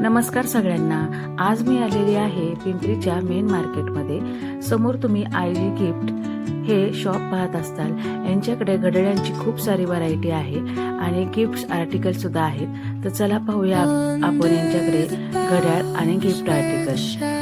नमस्कार सगळ्यांना. आज मी आलेली आहे पिंपरीच्या मेन मार्केटमध्ये. समोर तुम्ही आयजी गिफ्ट हे शॉप पाहत असताल. यांच्याकडे घड्याळांची खूप सारी व्हरायटी आहे आणि गिफ्ट आर्टिकल सुद्धा आहेत. तर चला पाहूया आपण यांच्याकडे घड्याळ आणि गिफ्ट आर्टिकल.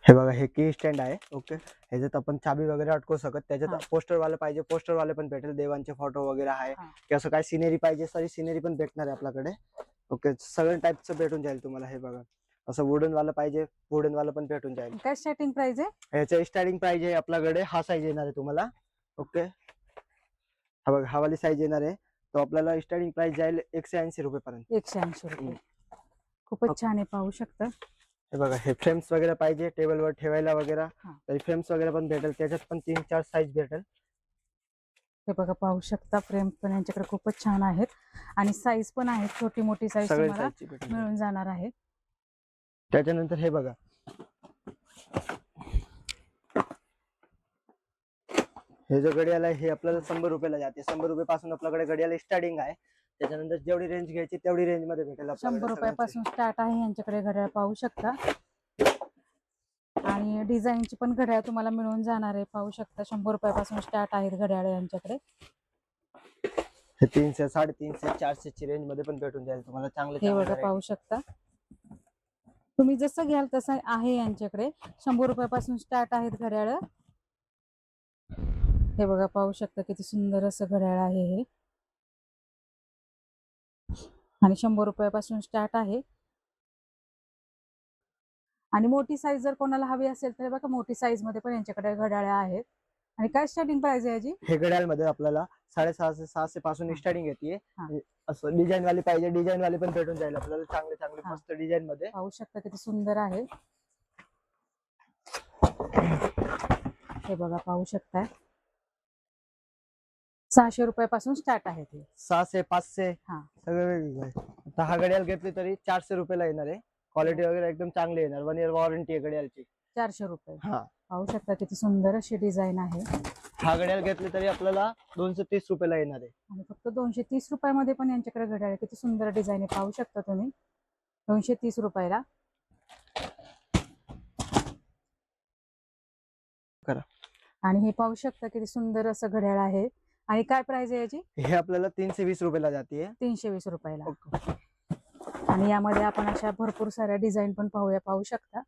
हे बघा, हे की स्टँड आहे. ओके, ह्याच्यात आपण चाबी वगैरे अटकू शकत. त्याच्यात पोस्टर वाले पाहिजे, पोस्टर वाले पण भेटेल. देवांचे फोटो वगैरे आहे की असं काय सिनेरी पाहिजे, सारी सिनेरी पण भेटणार आहे आपल्याकडे. ओके, सगळ्या टाईपचं भेटून जाईल तुम्हाला. हे बघा, असं वुडन वाला पाहिजे, वुडन वाला पण भेटून जाईल. काय स्टार्टिंग प्राइस आहे? ह्याचं स्टार्टिंग प्राइस आहे आपल्याकडे, हा साईज येणार आहे तुम्हाला. ओके, हा बघा, हा वाली साईज येणार आहे. तो आपल्याला स्टार्टिंग प्राइस जाईल 180 रुपये पर्यंत. 180 रुपये. खूपच छान आहे, पाहू शकता. हे बघा, हे फ्रेम्स वगैरे पाहिजे टेबलवर ठेवायला वगैरे, तरी फ्रेम्स वगैरे पण भेटेल. त्याच्यात पण 3-4 साईज भेटेल. हे बघा, पाहू शकता. फ्रेम पण यांच्याकडे खूपच छान आहेत आणि साईज पण आहे, छोटी मोठी साईज तुम्हाला मिळून जाणार आहे. त्याच्यानंतर हे बघा, हे जो घड्याळ आहे हे आपल्याला 100 रुपयाला जाते. 100 रुपयापासून आपल्याकडे घड्याळ स्टार्टिंग आहे. त्याच्यानंतर जेवढी रेंज घ्यायची तेवढी रेंज मध्ये भेटेल. 100 रुपयापासून स्टार्ट आहे यांच्याकडे घड्याळ, पाहू शकता. आणि डिझाईनची पण घड्याळ तुम्हाला मिळून जाणार आहे, पाहू शकता. 100 रुपयापासून स्टार्ट आहेत घड्याळ यांच्याकडे. हे 300, 350, 400 ची रेंज मध्ये पण भेटून जाईल तुम्हाला. चांगले हे बघा, पाहू शकता. तुम्ही जसं घ्याल तसं आहे यांच्याकडे. 100 रुपयापासून स्टार्ट आहेत घड्याळ. हे बघा, पाहू शकता किती सुंदर असं घड्याळ आहे हे. आणि 100 रुपयापासून स्टार्ट आहे. आणि मोठी साईज जर कोणाला हवी असेल तर बघा, मोठी साईज मध्ये पण यांच्याकडे घड्याळ आहेत. आणि काय स्टार्टिंग प्राइस आहे याची? हे घड्याळ मध्ये आपल्याला 650, 600 पासून स्टार्टिंग येते. असं डिझाईन वाली पाहिजे, डिझाईन वाली पण भेटून जाईल आपल्याला. चांगले चांगले मस्त डिझाईन मध्ये. पाहू शकता किती सुंदर आहे. हे बघा, पाहू शकता. 600 रुपयापासून स्टार्ट आहे ते. 600, 500 सगळे वेगवेगळे आहे. आता हा घड्याळ घेतली तरी 400 रुपयाला येणार आहे. क्वालिटी वगैरे एकदम चांगली येणार. 1 इयर वॉरंटी आहे घड्याळची. 400 रुपये. पाहू शकता किती सुंदर अशी डिझाईन आहे. हा घड्याळ घेतली तरी आपल्याला 230 रुपयाला येणार आहे. आणि फक्त 230 रुपयामध्ये पण यांच्याकडे घड्याळ किती सुंदर डिझाईन आहे, पाहू शकता तुम्ही. 230 रुपयाला. आणि हे पाहू शकता किती सुंदर असं घड्याळ आहे. आणि काय प्राइस आहे याची? हे आपल्याला 320 रुपयाला जाते. 320 रुपयाला. आणि यामध्ये आपण अशा भरपूर साऱ्या डिझाईन पण पाहू शकता.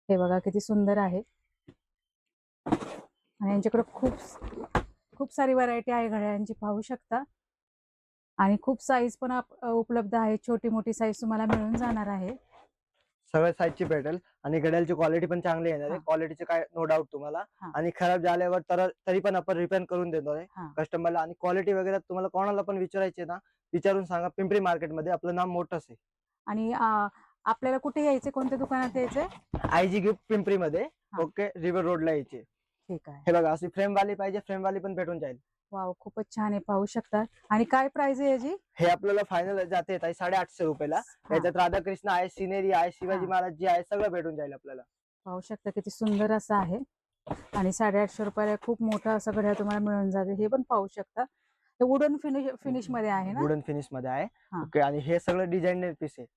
हे बघा किती सुंदर आहे. आणि यांच्याकडे खूप सारी व्हरायटी आहे घड्याळांची, पाहू शकता. आणि खूप साईज पण उपलब्ध आहे. छोटी मोठी साईज तुम्हाला मिळून जाणार आहे. सगळ्या साईजची भेटेल. आणि घड्याळची क्वालिटी पण चांगली येणार आहे. क्वालिटीचे काय नो डाऊट तुम्हाला. आणि खराब झाल्यावर तरी पण आपण रिटर्न करून देतो आहे कस्टमरला. आणि क्वालिटी वगैरे तुम्हाला कोणाला पण विचारायचे ना, विचारून सांगा. पिंपरी मार्केट मध्ये आपलं नाव मोठंच आहे. आणि आपल्याला कुठे यायचे, कोणत्या दुकानात यायचे? आयजी गिफ्ट पिंपरी मध्ये. ओके, रिव्हर रोडला यायचे. ठीक आहे. हे बघा, अशी फ्रेम वाली पाहिजे, फ्रेम वाली पण भेटून जाईल. वाव, खूपच छान आहे, पाहू शकता. आणि काय प्राइस आहे याची? हे आपल्याला फायनल जाते 850 रुपयाला. याच्यात राधाकृष्ण आहे, सिनेरी आहे, शिवाजी महाराज जी आहे, सगळं भेटून जाईल आपल्याला. पाहू शकता किती सुंदर असं आहे. आणि 850 रुपयाला खूप मोठं असं घड्याळ तुम्हाला मिळून जाते. हे पण पाहू शकता. हे वुडन फिनिश मध्ये आहे ना? वुडन फिनिश मध्ये आहे. ओके, आणि हे सगळं डिझाईनर पीस आहे.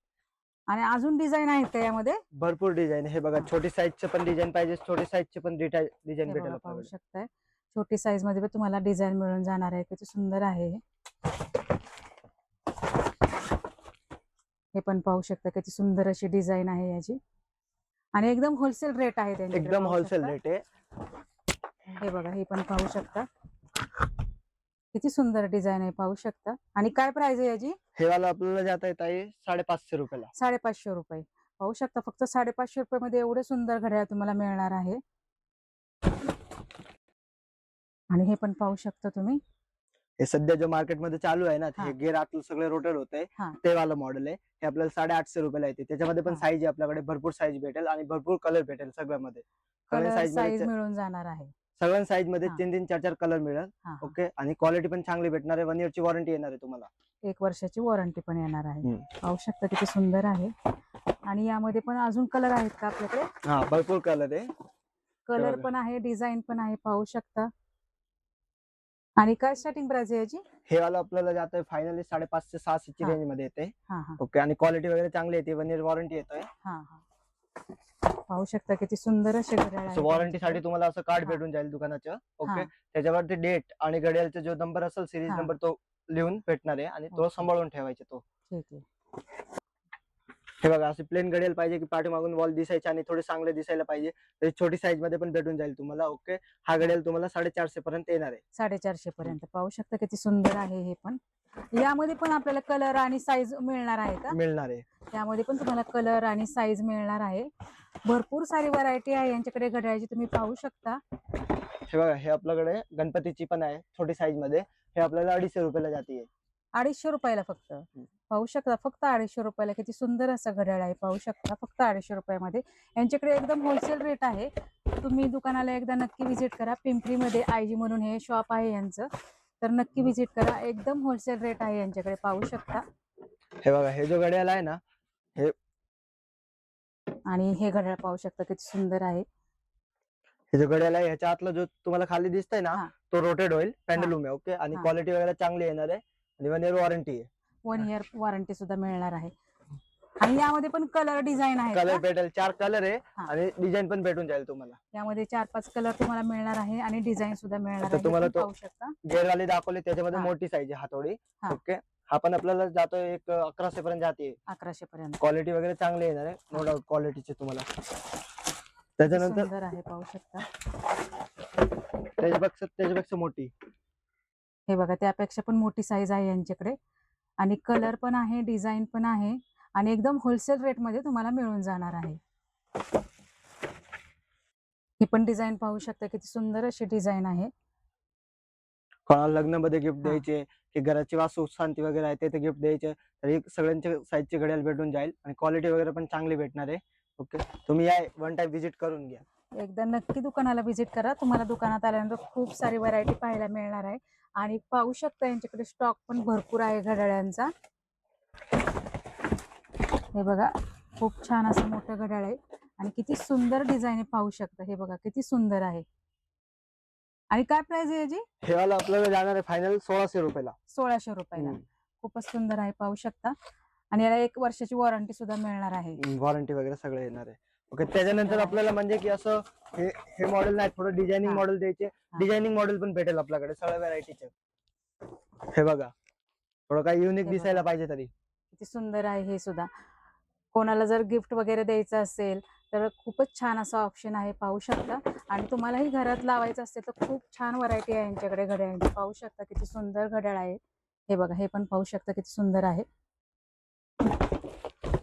आणि अजून डिझाईन आहेत का यामध्ये? भरपूर डिझाईन. हे बघा, छोटी साईजचे पण डिझाईन पाहिजे, छोटी साईजचे पण डिझाईन भेटेल. पाहू शकताय, छोटी साईज मध्ये पण तुम्हाला डिझाईन मिळून जाणार आहे. किती सुंदर आहे हे पण पाहू शकता. किती सुंदर अशी डिझाईन आहे याची. आणि एकदम होलसेल रेट आहे त्यांचे. एकदम होलसेल रेट आहे. हे बघा, हे पण पाहू शकता. किती सुंदर डिझाईन आहे, पाहू शकता. आणि काय प्राइस आहे याची? हे वाला आपल्याला जात आहे ताई 550 रुपयाला. 550 रुपये. पाहू शकता, फक्त 550 रुपये मध्ये एवढे सुंदर घड्याळ तुम्हाला मिळणार आहे. आणि हे पण पाहू शकता तुम्ही. हे सध्या जो मार्केटमध्ये चालू आहे ना, हा. हे गेअर आतलं सगळे रोटेट होतंय, हा. ते वाला मॉडेल आहे. हे आपल्याला 850 रुपयाला येते. त्याच्यामध्ये पण हा. साईज आहे आपल्याकडे, भरपूर साईज भेटेल आणि भरपूर कलर भेटेल सगळ्यामध्ये. कलर साईज साईज मध्ये मिळून जाणार आहे. सगळ्या साईज मध्ये हा. 3-3, 4-4 कलर मिळेल. हा, हा. ओके. आणि क्वालिटी पण चांगली भेटणार आहे. 1 इयरची वॉरंटी येणार आहे तुम्हाला. 1 वर्षाची वॉरंटी पण येणार आहे. हम्म. पाहू शकता किती सुंदर आहे. आणि यामध्ये पण अजून कलर आहेत का आपल्याकडे? हा, भरपूर कलर आहे. कलर बघा. पण आहे, डिझाईन पण आहे, पाहू शकता. आणि काय स्टार्टिंग प्राइस आहे याची? हे वाला आपल्याला जात आहे फायनली 550 ते 600 ची हा. रेंज मध्ये येते. हा, हा. ओके. आणि क्वालिटी वगैरे चांगली येते. 1 इयर वॉरंटी येतोय. हा, हा. पाहू शकता किती सुंदर असे घड्याळ आहे. वॉरंटी साठी तुम्हाला असं कार्ड हा. भेटून जाईल दुकानाचं. ओके. हा. त्याच्यावरती डेट आणि घड्याळचा जो नंबर असेल, सिरीज हा. नंबर, तो लिहून भेटणार आहे आणि तो ओके. सांभाळून ठेवायचा तो. ठीक आहे. हे बघा, असे प्लेन घड्याळ पाहिजे की पाठीमागून वॉल दिसायचे आणि थोडे चांगले दिसायला पाहिजे, तर छोटी साईज मध्ये पण भेटून जाईल तुम्हाला. ओके. हा घड्याळ तुम्हाला 450 पर्यंत येणार आहे. 450 पर्यंत. पाहू शकता किती सुंदर आहे हे पण. यामध्ये पण आपल्याला कलर आणि साईज मिळणार आहे का? मिळणार आहे. यामध्ये पण तुम्हाला कलर आणि साईज मिळणार आहे. भरपूर सारी व्हरायटी आहे यांच्याकडे घड्याळाची, तुम्ही पाहू शकता. हे बघा, हे आपल्याकडे गणपतीची पण आहे छोटी साईज मध्ये. हे आपल्याला 250 रुपयाला जाते. 250 रुपयाला फक्त. पाहू शकता, फक्त 250 रुपयाला किती सुंदर असं घड्याळ आहे. पाहू शकता, फक्त 250 रुपयामध्ये. यांच्याकडे एकदम होलसेल रेट आहे. तुम्ही दुकानाला एकदा नक्की व्हिजिट करा. पिंपरीमध्ये IG म्हणून हे शॉप आहे यांचं, तर नक्की व्हिजिट करा. एकदम होलसेल रेट आहे यांच्याकडे, पाहू शकता. हे बघा, हे जो घड्याळ आहे ना, हे आणि हे घड्याळ पाहू शकता किती सुंदर आहे. हे जो घड्याळ आहे, ह्याच्या आतला जो तुम्हाला खाली दिसतंय ना, हा. तो रोटेट होईल. पेंडुलम आहे. ओके. आणि हा. क्वालिटी वगैरे चांगली येणार आहे आणि 1 इयर वॉरंटी आहे. 1 इयर वॉरंटी सुद्धा मिळणार आहे. आणि यामध्ये पण कलर डिझाईन आहे. कलर भेटेल, 4 कलर आहे हा. आणि डिझाईन पण भेटून जाईल तुम्हाला. यामध्ये 4-5 कलर तुम्हाला मिळणार आहे आणि डिझाईन सुद्धा मिळणार आता आहे. तुम्हाला हे पण तो पाहू शकता. गेअरवाली दाखवली, त्याच्यामध्ये हा. मोठी साईज आहे हातोडी. हा. ओके. हा पण आपल्याला जातोय एक 1100 पर्यंत जाते. 1100 पर्यंत. क्वालिटी वगैरे चांगली येणार आहे, नो डाऊट क्वालिटीचे तुम्हाला. किती त्याच्यानंतर सुंदर आहे, पाहू शकता. त्याच्यापेक्षा मोठी. हे बघा, त्यापेक्षा पण मोठी साईज आहे यांच्याकडे. आणि कलर पण आहे, डिझाईन पण आहे आणि एकदम होलसेल रेट मध्ये तुम्हाला मिळून जाणार आहे. ही पण डिझाईन पाहू शकता, किती सुंदर अशी डिझाईन आहे. कोणाला लग्नामध्ये गिफ्ट हा. द्यायचे की घराची वास्तू शांती वगैरे आहे ते गिफ्ट द्यायचे, तर हे सगळ्यांच्या साईजचे घड्याळ भेटून जाईल आणि क्वालिटी वगैरे पण चांगली भेटणार आहे. ओके. तुम्ही या, 1 टाइम व्हिजिट करून घ्या. एकदा नक्की दुकानाला व्हिजिट करा. तुम्हाला दुकानात आल्यानंतर खूप सारी व्हरायटी पाहायला मिळणार आहे. आणि पाहू शकता यांच्याकडे स्टॉक पण भरपूर आहे घड्याळांचा. हे बघा, खूप छान असं मोठं घड्याळ आहे आणि किती सुंदर डिझाईन पाहू शकता. हे बघा किती सुंदर आहे. आणि काय प्राइस आहे याची? हे वाला आपल्याला जाणार आहे फायनल 1600 रुपयाला. 1600 रुपयाला. खूपच सुंदर आहे, पाहू शकता. आणि याला 1 वर्षाची वॉरंटी सुद्धा मिळणार आहे. वॉरंटी वगैरे सगळं येणार आहे. ओके. त्याच्यानंतर आपल्याला म्हणजे की असं हे मॉडेल नाही, थोडं डिझायनिंग हा. मॉडेल द्यायचे. हा. डिझायनिंग मॉडेल पण भेटेल आपल्याकडे सगळ्या व्हरायटीचे. हे बघा, थोडं काही युनिक हे दिसायला बघा. पाहिजे तरी. किती सुंदर आहे हे सुद्धा. कोणाला जर गिफ्ट वगैरे द्यायचं असेल तर खूपच छान असा ऑप्शन आहे, पाहू शकता. आणि तुम्हालाही घरात लावायचं असेल तर खूप छान व्हरायटी आहे यांच्याकडे घड्याळांची. पाहू शकता किती सुंदर घड्याळ आहे. हे बघा, हे पण पाहू शकता किती सुंदर आहे.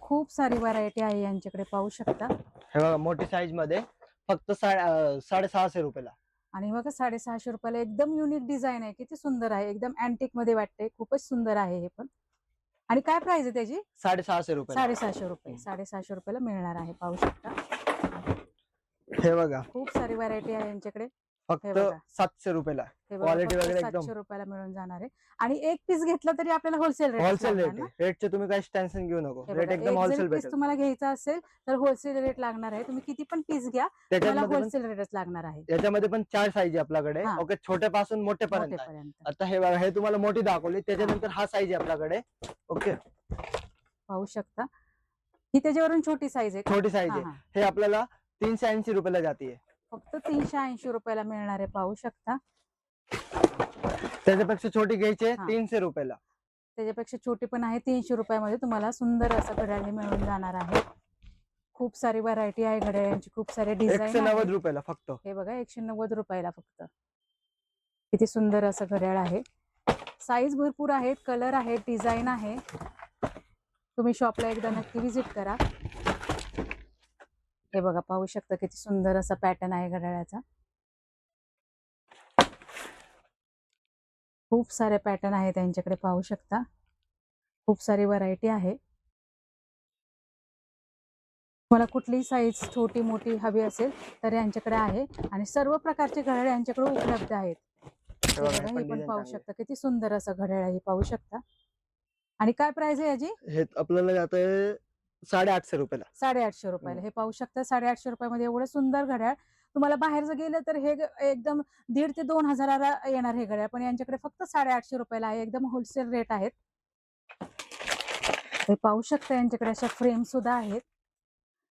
खूप सारी व्हरायटी आहे यांच्याकडे, पाहू शकता. हे बघा, मोठी साईज मध्ये फक्त 650 रुपयाला. आणि बघा 650 रुपयाला एकदम युनिक डिझाईन आहे. किती सुंदर आहे, एकदम अँटिक मध्ये वाटते. खूपच सुंदर आहे हे पण. आणि काय प्राइस आहे त्याची? 650 रुपये. 750 रुपये. 750 रुपयाला मिळणार आहे, पाहू शकता. हे बघा, खूप सारी व्हरायटी आहे यांच्याकडे. फक्त हे बघा. 700 रुपयाला. हे बघा, क्वालिटी फक्त वगैरे एकदम 700 रुपयाला मिळून जाणार आहे. आणि एक पीस घेतला तरी आपल्याला होलसेल रेट होलसेल रेट आहे. रेटचे तुम्ही काही टेन्शन घेऊ नको. रेट एकदम होलसेल पीस भेटेल. तुम्हाला घ्यायचा असेल तर होलसेल रेट लागणार आहे. तुम्ही किती पण पीस घ्या, तुम्हाला त्याच्यामध्ये पण होलसेल रेटच लागणार आहे. याच्यामध्ये पण 4 साईज आहे आपल्याकडे. हा. ओके. छोट्यापासून मोठेपर्यंत आहे. मोठेपर्यंत. आता हे बघा, हे तुम्हाला मोठी दाखवली, त्याच्यानंतर हा साईज आहे आपल्याकडे. ओके. पाहू शकता, ही त्याच्यावरून छोटी साईज आहे. छोटी साईज हा, आहे. हा. हे आपल्याला 380 रुपयाला जाते. फक्त 380 रुपयाला मिळणार आहे, पाहू शकता. त्याच्यापेक्षा छोटी घ्यायची हा. 300 रुपयाला. त्याच्यापेक्षा छोटी पण आहे. 300 रुपयामध्ये तुम्हाला सुंदर असं घड्याळ हे मिळून जाणार आहे. खूप सारी व्हरायटी आहे घड्याळांची, खूप सारे डिझाईन. 190 रुपयाला फक्त. हे बघा, 190 रुपयाला फक्त. किती सुंदर असं घड्याळ आहे. साईज भरपूर आहेत, कलर आहेत, डिझाईन आहे. तुम्ही शॉपला एकदा नक्की विजिट करा. हे बघा, पाहू शकता किती सुंदर असा पॅटर्न आहे घड्याळाचा. खूप सारे पॅटर्न आहेत त्यांच्याकडे, पाहू शकता. खूप सारी व्हरायटी आहे. मला कुठलीही साईज छोटी मोठी हवी असेल तर यांच्याकडे आहे आणि सर्व प्रकारचे घड्याळ यांच्याकडे उपलब्ध आहेत. हे बघा, हे पण पाहू शकता किती सुंदर असं घड्याळ आहे, पाहू शकता. आणि काय प्राइस आहे याची? हे आपल्याला जातंय 850 रुपयाला. 850 रुपयाला. हे पाहू शकता, 850 रुपयामध्ये एवढं सुंदर घड्याळ. तुम्हाला बाहेर जर गेलं तर हे एकदम 1,500 ते 2,000ला येणार हे घड्याळ, पण यांच्याकडे फक्त 850 रुपयाला आहे. एकदम होलसेल रेट आहेत. हे पाहू शकता, यांच्याकडे अशा फ्रेम सुद्धा आहेत.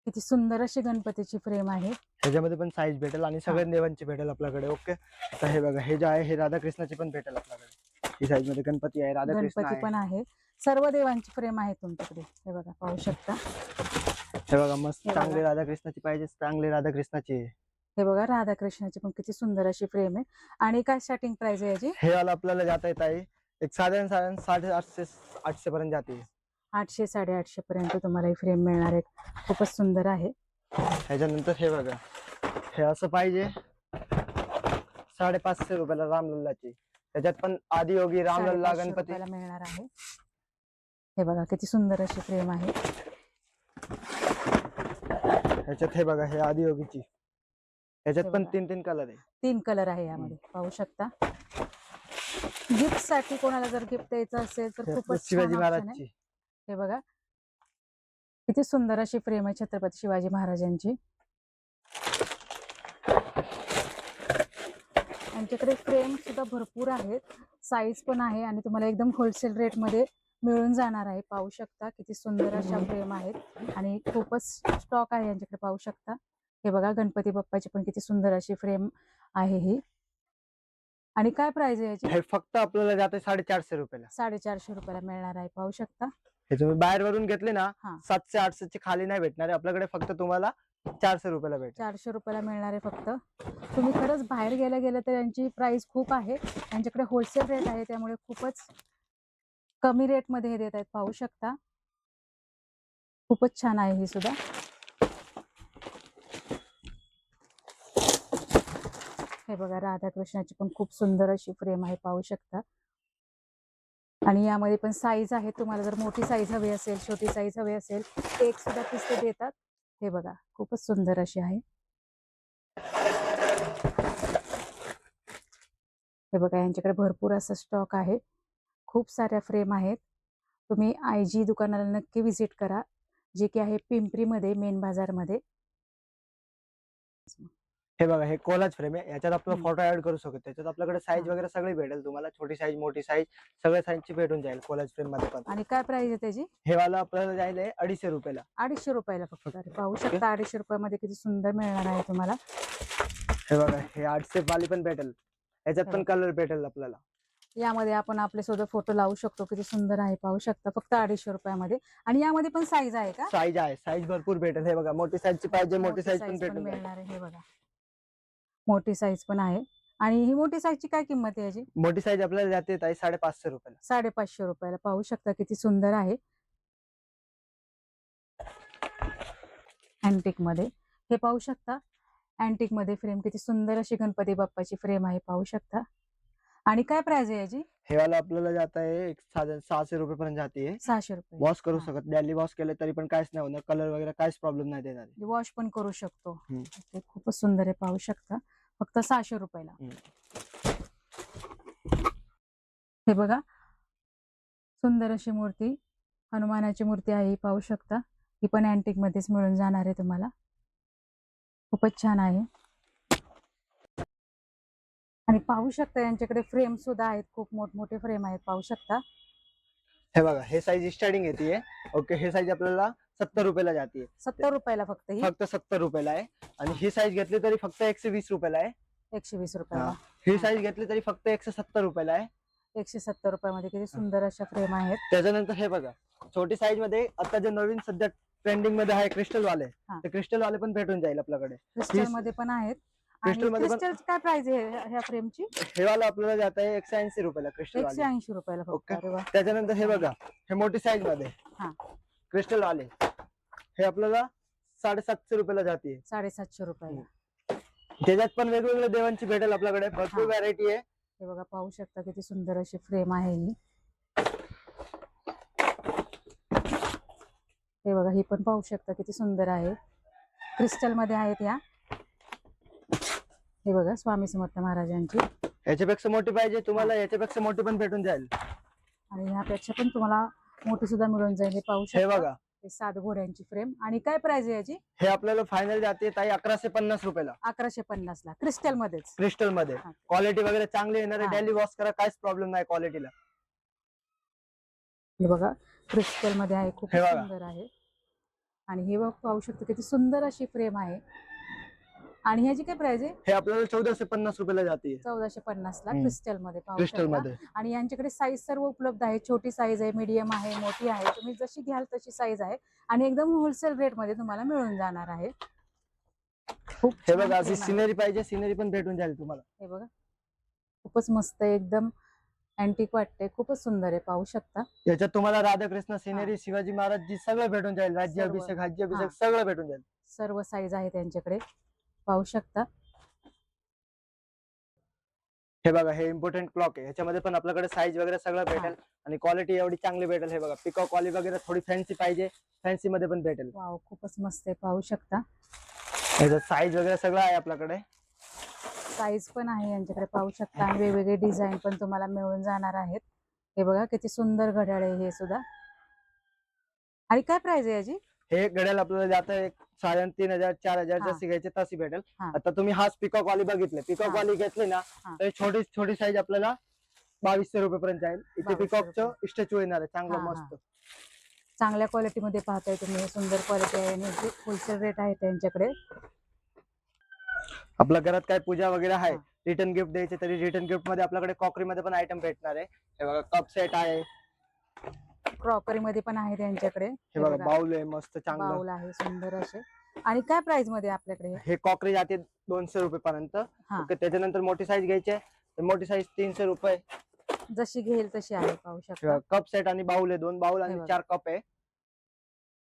किती सुंदर अशी गणपतीची फ्रेम आहे. ह्याच्यामध्ये पण साईज भेटेल आणि सगळ्या देवांची भेटेल आपल्याकडे. ओके, तर हे बघा, हे जे आहे हे राधाकृष्णाची पण भेटेल आपल्याकडे. ही साईज मध्ये गणपती आहे, राधाकृष्ण गणपती पण आहे. सर्व देवांची फ्रेम आहे तुमच्याकडे. हे बघा, पाहू शकता. हे बघा, मस्त हे बघा. चांगली राधाकृष्णाची पाहिजे, चांगली राधाकृष्णाची. हे बघा, राधाकृष्णाची पण किती सुंदर अशी फ्रेम आहे. आणि काय स्टार्टिंग प्राइस आहे याची? हे वाला आपल्याला जाता येत आहे एक साधारण 850 पर्यंत जाते. 800 850 पर्यंत तुम्हाला ही फ्रेम मिळणार आहे. खूपच सुंदर आहे. ह्याच्यानंतर हे बघा, हे असं पाहिजे 550 रुपयाला रामलल्लाची. त्याच्यात पण आदियोगी रामलल्ला 550 गणपती रुपयाला मिळणार आहे. हे बघा, किती सुंदर अशी फ्रेम आहे. ह्याच्यात हे बघा, हे आदियोगीची. ह्याच्यात हे पण बघा. 3 कलर आहे. 3 कलर आहे यामध्ये, पाहू शकता. गिफ्ट साठी कोणाला जर गिफ्ट द्यायचं असेल तर हे खूपच शिवाजी छान option आहे. महाराजची. हे बघा, किती सुंदर अशी फ्रेम आहे छत्रपती शिवाजी महाराजांची. यांच्याकडे फ्रेम सुद्धा भरपूर आहेत, साईज पण आहे आणि तुम्हाला एकदम होलसेल रेट मध्ये मिळून जाणार आहे. पाहू शकता किती सुंदर अशा फ्रेम आहेत आणि खूपच स्टॉक आहे यांच्याकडे, पाहू शकता. हे बघा, गणपती बाप्पाची पण किती सुंदर अशी फ्रेम आहे ही. आणि काय प्राइस आहे याची? हे फक्त आपल्याला जाते 450 रुपयाला. 450 रुपयाला मिळणार आहे, पाहू शकता. हे तुम्ही बाहेर वरून घेतले ना, हा. 700-800 ची खाली नाही भेटणार आहे आपल्याकडे. फक्त तुम्हाला 400 रुपयाला भेटेल. 400 रुपयाला मिळणार आहे फक्त. तुम्ही खरंच बाहेर गेलं तर यांची प्राइस खूप आहे. यांच्याकडे होलसेल रेट आहे, त्यामुळे खूपच कमी रेट मध्ये हे देत आहेत, पाहू शकता. खूपच छान आहे ही सुद्धा. हे बघा, राधाकृष्णाची पण खूप सुंदर अशी फ्रेम आहे, पाहू शकता. आणि यामध्ये पण साईज आहे. तुम्हाला जर मोठी साईज हवी असेल, छोटी साईज हवी असेल, एक सुद्धा पीस ते देतात. हे बघा, खूपच सुंदर अशी आहे. हे बघा, यांच्याकडे भरपूर असा स्टॉक आहे. खूप साऱ्या फ्रेम आहेत. तुम्ही IG दुकानाला नक्की व्हिजिट करा, जे की आहे पिंपरीमध्ये, मेन बाजारमध्ये. हे बघा, हे कोलाज फ्रेम आहे. याच्यात आपला हम्म. फोटो ऍड करू शकतो. त्याच्यात आपल्याकडे साईज हा. वगैरे सगळी भेटेल तुम्हाला. छोटी साईज, मोठी साईज, सगळ्या साईजची भेटून जाईल कोलाज फ्रेम मध्ये पण. आणि काय प्राइस आहे त्याची? हे वाला आपल्याला जाईल 250 रुपयाला. 250 रुपयाला फक्त. अरे, पाहू शकता, 250 रुपयामध्ये किती सुंदर मिळणार आहे तुम्हाला. हे बघा, हे 800 वाली पण भेटेल. याच्यात पण कलर भेटेल आपल्याला. यामध्ये आपण आपले सुद्धा फोटो लावू शकतो. किती सुंदर आहे, पाहू शकता. फक्त 250 रुपयामध्ये. आणि यामध्ये पण साईज आहे का? साईज आहे, साईज भरपूर भेटेल. हे बघा, मोठी साईजची पाहिजे, मोठी साईज पण size भेटून जाईल. मिळणार आहे. हे बघा, मोठी साईज पण आहे. आणि ही मोठी साईजची काय किंमत आहे याची? मोठी साईज आपल्याला जाते 550 रुपयाला. 550 रुपयाला, पाहू शकता किती सुंदर आहे. अँटिक मध्ये हे पाहू शकता. अँटिक मध्ये फ्रेम किती सुंदर अशी गणपती बाप्पाची फ्रेम आहे, पाहू शकता. आणि काय प्राइस आहे याची? हे वाला आपल्याला जात आहे 600 रुपये पर्यंत जाते. 600 रुपये. वॉश करू शकत, डेली वॉश केले तरी पण काहीच नाही होणार. कलर वगैरे काहीच प्रॉब्लेम नाही देणार. वॉश पण करू शकतो. हम्म. ते खूपच सुंदर आहे, पाहू शकता. फक्त 600 रुपयाला. हे बघा, सुंदर अशी मूर्ती, हनुमानाची मूर्ती आहे, ही पाहू शकता. ही पण अँटिक मध्येच मिळून जाणार आहे तुम्हाला. खूपच छान आहे. आणि पाहू शकता, यांच्याकडे फ्रेम सुद्धा आहेत. खूप मोठमोठे फ्रेम आहेत, पाहू शकता. हे बघा, हे साईज स्टार्टिंग येते. ओके, हे साईज आपल्याला 70 रुपयाला जाते. 70 रुपयाला फक्त ही. फक्त 70 रुपयाला आहे. आणि ही साईज घेतली तरी फक्त 120 रुपयाला आहे. 120 रुपयाला. ही साईज घेतली तरी फक्त 170 रुपयाला आहे. 170 रुपयामध्ये किती सुंदर अशा फ्रेम आहेत. त्याच्यानंतर हे बघा, छोटी साईज मध्ये आता जे नवीन सध्या ट्रेंडिंग मध्ये आहे क्रिस्टल वाले, हा. ते क्रिस्टल वाले पण भेटून जाईल आपल्याकडे. क्रिस्टल मध्ये पण आहेत. क्रिस्टल मध्ये पण क्रिस्टलची काय प्राइस आहे ह्या फ्रेमची? हे वाला आपल्याला जात आहे 180 रुपयाला क्रिस्टल वाले. 180 रुपयाला फक्त. ओके. अरे वा. त्याच्यानंतर हे बघा, हे मोठी साईज मध्ये हा. क्रिस्टल वाले, हे आपल्याला 750 रुपयाला जाते. 750 रुपयाला. त्याच्यात पण वेगवेगळ्या देवांची भेटेल आपल्याकडे, भरपूर व्हरायटी आहे. हे बघा, पाहू शकता किती सुंदर अशी फ्रेम आहे ही. हे बघा, ही पण पाहू शकता किती सुंदर आहे, क्रिस्टल मध्ये आहेत या. हे बघा, स्वामी समर्थ महाराजांची. याच्यापेक्षा मोठी पाहिजे तुम्हाला, याच्यापेक्षा मोठी पण भेटून जाईल. आणि ह्यापेक्षा पण तुम्हाला मोठी सुद्धा मिळून जाईल. हे पाहू हे शकता, बघा, हे 7 घोड्यांची फ्रेम. आणि काय प्राइस आहे याची? हे आपल्याला फायनल जाते ताई 1150 रुपयाला. 1150 ला क्रिस्टल मध्येच. क्रिस्टल मध्ये हा. क्वालिटी वगैरे चांगली येणार आहे. हा. डेली वॉश करा, काहीच प्रॉब्लेम नाही क्वालिटीला. हे बघा, क्रिस्टल मध्ये आहे, खूप हे बघा. सुंदर आहे. आणि हे बघ, पाहू शकता किती सुंदर अशी फ्रेम आहे. आणि ह्याची काय प्राइस आहे? हे आपल्याला 1450 रुपयाला जाते. 1450 ला हम्म. क्रिस्टल मध्ये पाहू क्रिस्टल शकता. मध्ये आणि यांच्याकडे साईज सर्व उपलब्ध आहे. छोटी साईज आहे, मीडियम आहे, मोठी आहे. तुम्ही जशी घ्याल तशी साईज आहे. आणि एकदम होलसेल रेट मध्ये तुम्हाला मिळून जाणार आहे. खूप हे छान बघा, अशी frame आहे. सिनरी पाहिजे, सिनरी पण भेटून जाईल तुम्हाला. हे बघा, खूपच मस्त आहे, एकदम अँटिक वाटते, खूपच सुंदर आहे, पाहू शकता. याच्यात तुम्हाला राधाकृष्ण सिनरी, शिवाजी महाराज जी सगळं भेटून जाईल. राज्याभिषेक, सर्व. राज्याभिषेक सगळं भेटून जाईल. सर्व साईज आहे त्यांच्याकडे, पाहू शकता. हे बघा, हे इम्पॉर्टंट क्लॉक आहे. याच्यामध्ये पण आपल्याकडे साईज वगैरे सगळं भेटेल. आणि क्वालिटी एवढी चांगली भेटेल. हे बघा, पिकॉक वाली वगैरे थोडी फॅन्सी पाहिजे, फॅन्सी मध्ये पण भेटेल. वाव, खूपच मस्त आहे, पाहू शकता. याच्यात साईज वगैरे सगळं आहे आपल्याकडे. साईज पण आहे यांच्याकडे, पाहू शकता. आणि वेगवेगळे डिझाईन पण तुम्हाला मिळून जाणार आहेत. हे बघा, किती सुंदर घड्याळ आहे हे सुद्धा. आणि काय प्राइस आहे याची? हे घड्याळ आपल्याला जात आहे 3500 4000 हा. जशी घ्यायचे तशी भेटेल. हा. आता तुम्ही हाच पिकॉक वाली बघितले, पिकॉक हा. वाली घेतली ना, हा. तर छोटी छोटी साईज आपल्याला 2200 रुपये पर्यंत जाईल. इथे 2200 पिकॉकचं स्टॅच्यू येणार आहे, चांगलं हा, हा. मस्त. चांगल्या क्वालिटी मध्ये पाहताय तुम्ही, सुंदर क्वालिटी आहे आणि होलसेल रेट आहे त्यांच्याकडे. आपल्या घरात काय पूजा वगैरे आहे, हा. रिटर्न गिफ्ट द्यायचे, तरी रिटर्न गिफ्ट मध्ये आपल्याकडे कॉकरी मध्ये पण आयटम भेटणार आहे. हे बघा, कप सेट आहे. क्रॉकरी मध्ये पण आहे त्यांच्याकडे. हे बघा, बाउल आहे मस्त चांगलं. बाउल आहे सुंदर असे. आणि काय प्राइस मध्ये आपल्याकडे? हे कॉकरी जाते 200 रुपये पर्यंत. हा. ओके, त्याच्यानंतर मोठी साईज घ्यायची आहे, तर मोठी साईज 300 रुपये. जशी घेईल तशी आहे, पाहू शकता. कप सेट आणि बाउल आहे, 2 बाउल हे आणि बघा. 4 कप आहे.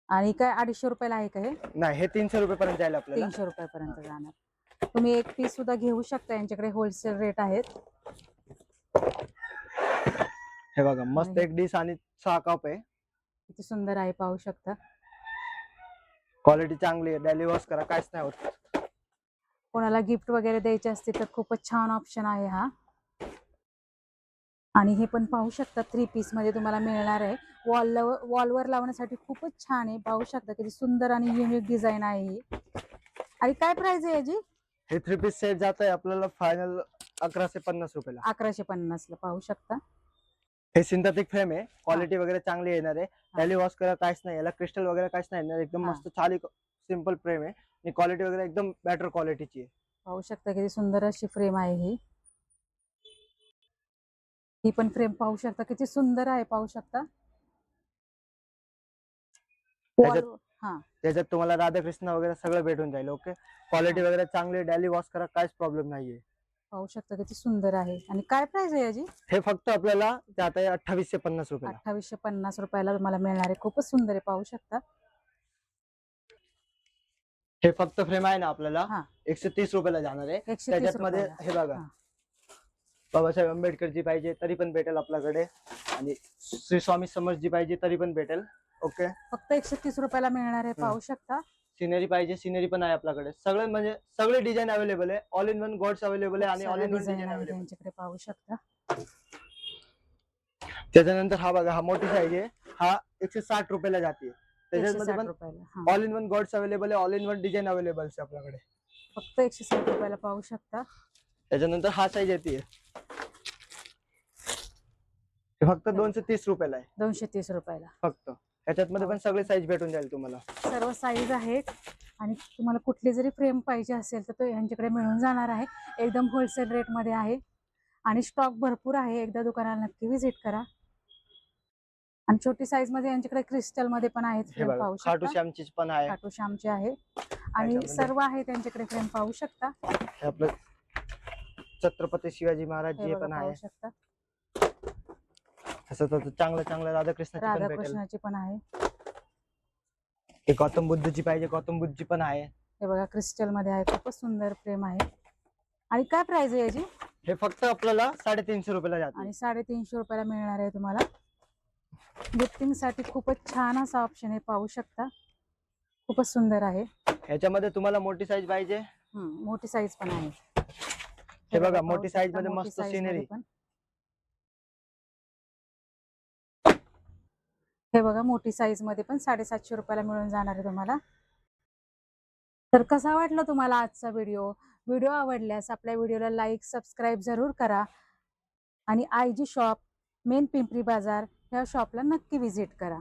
आणि काय 250 रुपयाला आहे का हे? नाही, हे 300 रुपये पर्यंत जाईल आपल्याला. 300 रुपयापर्यंत जाणार. तुम्ही एक पीस सुद्धा घेऊ शकता, यांच्याकडे होलसेल रेट आहेत. हे बघा, मस्त आणि- एक डिश आणि 6 कप आहे. किती सुंदर आहे, पाहू शकता. क्वालिटी चांगली आहे, डेली वॉश करा, काहीच नाही होत. कोणाला गिफ्ट वगैरे द्यायचे असते तर खूपच छान ऑप्शन आहे हा. आणि हे पण पाहू शकता, 3 पीस मध्ये तुम्हाला मिळणार आहे. वॉलवर लावण्यासाठी खूपच छान आहे, पाहू शकता किती सुंदर आणि युनिक डिझाईन आहे ही. आणि काय प्राइस आहे याची? हे 3 पीस सेट जात आहे आपल्याला फायनल 1150 रुपयाला. 1150 ला, पाहू शकता. हे सिंथेटिक फ्रेम आहे, क्वालिटी वगैरे चांगली येणार आहे. डेली वॉश करा, काहीच नाही, याला क्रिस्टल वगैरे काहीच नाही येणार. एकदम हा. मस्त चाली सिंपल फ्रेम आहे आणि क्वालिटी वगैरे एकदम बेटर क्वालिटीची आहे. पाहू शकता किती सुंदर अशी फ्रेम आहे ही. ही पण फ्रेम पाहू शकता किती सुंदर आहे, पाहू शकता. त्याच्यात- Wall- हा, त्याच्यात तुम्हाला राधाकृष्ण वगैरे सगळं भेटून जाईल. ओके, क्वालिटी वगैरे चांगली, डेली वॉश करा, काहीच प्रॉब्लेम नाहीये. पाहू शकता किती सुंदर आहे. आणि काय प्राइस आहे याची? हे फक्त आपल्याला जात आहे 2850 रुपयाला. 2850 रुपयाला तुम्हाला मिळणार आहे. खूपच सुंदर आहे, पाहू शकता. हे फक्त फ्रेम आहे ना आपल्याला हा. 130 रुपयाला जाणार आहे. 130 त्याच्यात मध्ये रुपयाला. हे बघा, हा. बाबासाहेब आंबेडकरची पाहिजे तरी पण भेटेल आपल्याकडे, आणि श्री स्वामी समर्थजी पाहिजे तरी पण भेटेल. ओके, फक्त 130 रुपयाला मिळणार आहे, पाहू शकता. सिनरी पाहिजे, सिनरी पण आहे आपल्याकडे. सगळे म्हणजे सगळे डिझाईन अवेलेबल आहे. All in one God's available आहे आणि all in one design design आहे अवेलेबल. त्यांच्याकडे, पाहू शकता. त्याच्यानंतर हा बघा, हा मोठी साईज आहे, हा 160 रुपयाला जाते. त्याच्यामध्ये 160 पण रुपयाला. हा. All in one God's available आहे, all in one design available आहे आपल्याकडे. फक्त 160 रुपयाला, पाहू शकता. त्याच्यानंतर हा साईज येते, फक्त 230 रुपयाला आहे. 230 रुपयाला. फक्त त्याच्यात मध्ये पण सगळे साईज भेटून जाईल तुम्हाला. सर्व साईज आहेत. आणि तुम्हाला कुठली जरी फ्रेम पाहिजे असेल तर तो यांच्याकडे मिळून जाणार आहे. एकदम होलसेल रेट मध्ये आहे आणि स्टॉक भरपूर आहे. एकदा दुकानाला नक्की व्हिजिट करा. आणि छोटी साईज मध्ये यांच्याकडे क्रिस्टल मध्ये पण आहेत हे फ्रेम, बघा, पाहू खाटू शकता. श्यामची पण आहे. खाटू श्यामचे आहे. आणि त्याच्यामध्ये सर्व आहे त्यांच्याकडे फ्रेम, पाहू शकता. हे आपलं छत्रपती शिवाजी महाराज हे जे बघा, पण पाहू आहे. शकता. असं तर चांगलं चांगलं राधाकृष्णाची पण भेटेल. राधाकृष्णाची पण आहे. हे गौतम बुद्धची पाहिजे, गौतम बुद्धची पण आहे. हे बघा क्रिस्टल मध्ये आहे, खूपच सुंदर फ्रेम आहे. आणि काय प्राइस आहे याची? हे फक्त आपल्याला 350 रुपयाला जाते. आणि 350 रुपयाला मिळणार आहे तुम्हाला. गिफ्टिंग साठी खूपच छान असा ऑप्शन आहे, पाहू शकता. खूपच सुंदर आहे. ह्याच्यामध्ये तुम्हाला मोठी साईज पाहिजे, मोठी साईज पण आहे. हे बघा पाहू मोठी शकता, साईज मध्ये मोठी मस्त size मध्ये सिनेरी. पण. हे बघा मोठी साईज मध्ये पण 750 रुपयाला मिळून जाणार आहे तुम्हाला. तर कसा वाटला तुम्हाला आजचा व्हिडिओ? व्हिडिओ आवडल्यास आपल्या व्हिडिओला लाईक, सबस्क्राईब जरूर करा. आणि IG शॉप, मेन पिंपरी बाजार ह्या शॉपला नक्की व्हिजिट करा.